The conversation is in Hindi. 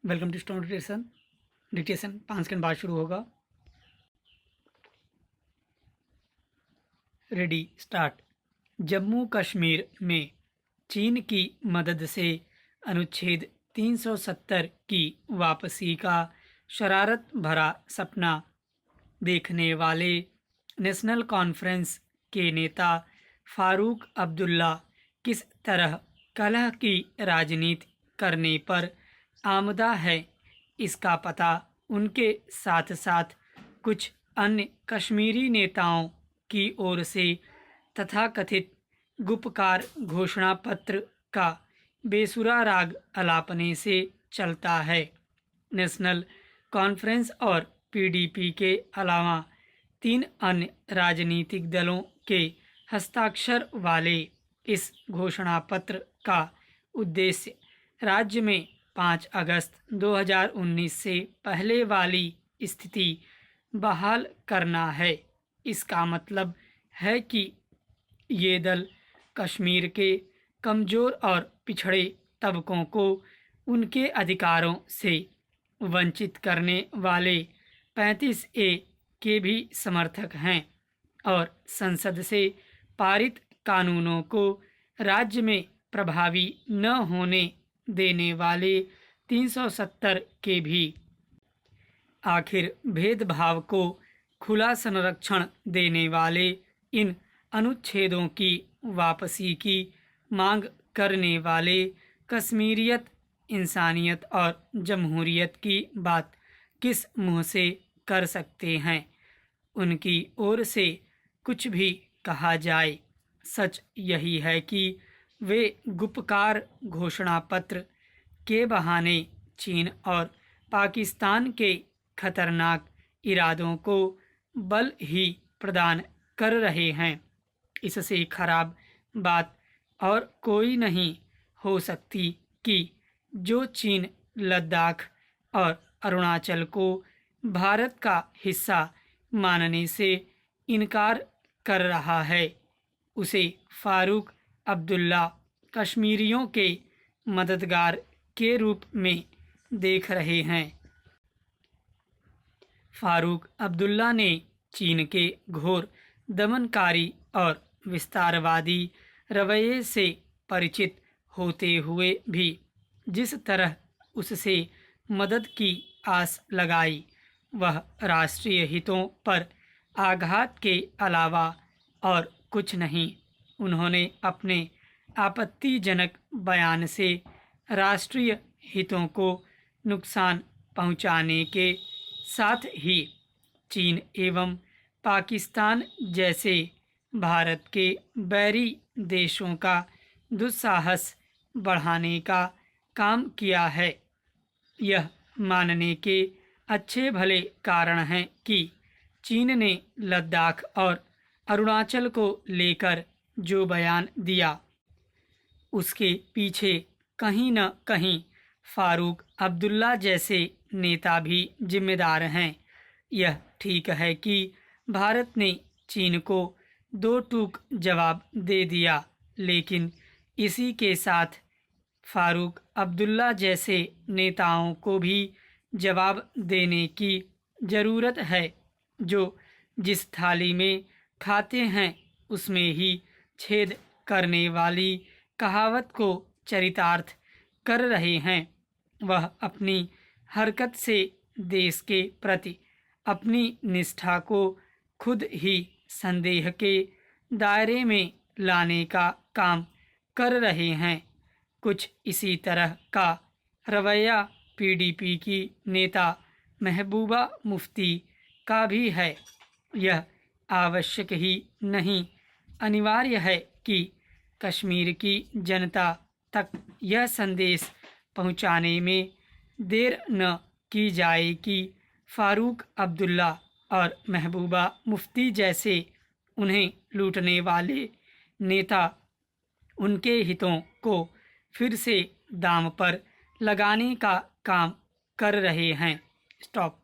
Welcome to stone dictation. Dictation 5 second बाद शुरू होगा। Ready start. जम्मू कश्मीर में चीन की मदद से अनुच्छेद 370 की वापसी का शरारत भरा सपना देखने वाले नेशनल कॉन्फ्रेंस के नेता फारूक अब्दुल्ला किस तरह कलह की राजनीति करने पर आमदा है, इसका पता उनके साथ साथ कुछ अन्य कश्मीरी नेताओं की ओर से तथाकथित गुपकार घोषणा पत्र का बेसुरा राग अलापने से चलता है। नेशनल कॉन्फ्रेंस और पीडीपी के अलावा 3 अन्य राजनीतिक दलों के हस्ताक्षर वाले इस घोषणा पत्र का उद्देश्य राज्य में 5 अगस्त 2019 से पहले वाली स्थिति बहाल करना है। इसका मतलब है कि ये दल कश्मीर के कमज़ोर और पिछड़े तबकों को उनके अधिकारों से वंचित करने वाले 35A के भी समर्थक हैं और संसद से पारित कानूनों को राज्य में प्रभावी न होने देने वाले 370 के भी। आखिर भेदभाव को खुला संरक्षण देने वाले इन अनुच्छेदों की वापसी की मांग करने वाले कश्मीरियत, इंसानियत और जमहूरियत की बात किस मुंह से कर सकते हैं। उनकी ओर से कुछ भी कहा जाए, सच यही है कि वे गुपकार घोषणा पत्र के बहाने चीन और पाकिस्तान के खतरनाक इरादों को बल ही प्रदान कर रहे हैं। इससे खराब बात और कोई नहीं हो सकती कि जो चीन लद्दाख और अरुणाचल को भारत का हिस्सा मानने से इनकार कर रहा है, उसे फारूक अब्दुल्ला कश्मीरियों के मददगार के रूप में देख रहे हैं। फारूक अब्दुल्ला ने चीन के घोर दमनकारी और विस्तारवादी रवैये से परिचित होते हुए भी जिस तरह उससे मदद की आस लगाई, वह राष्ट्रीय हितों पर आघात के अलावा और कुछ नहीं। उन्होंने अपने आपत्तिजनक बयान से राष्ट्रीय हितों को नुकसान पहुंचाने के साथ ही चीन एवं पाकिस्तान जैसे भारत के बैरी देशों का दुस्साहस बढ़ाने का काम किया है। यह मानने के अच्छे भले कारण हैं कि चीन ने लद्दाख और अरुणाचल को लेकर जो बयान दिया, उसके पीछे कहीं न कहीं फारूक अब्दुल्ला जैसे नेता भी जिम्मेदार हैं। यह ठीक है कि भारत ने चीन को 2 टूक जवाब दे दिया, लेकिन इसी के साथ फारूक अब्दुल्ला जैसे नेताओं को भी जवाब देने की ज़रूरत है, जो जिस थाली में खाते हैं उसमें ही छेद करने वाली कहावत को चरितार्थ कर रहे हैं। वह अपनी हरकत से देश के प्रति अपनी निष्ठा को खुद ही संदेह के दायरे में लाने का काम कर रहे हैं। कुछ इसी तरह का रवैया पीडीपी की नेता महबूबा मुफ्ती का भी है। यह आवश्यक ही नहीं, अनिवार्य है कि कश्मीर की जनता तक यह संदेश पहुंचाने में देर न की जाए कि फारूक अब्दुल्ला और महबूबा मुफ्ती जैसे उन्हें लूटने वाले नेता उनके हितों को फिर से दांव पर लगाने का काम कर रहे हैं। स्टॉप।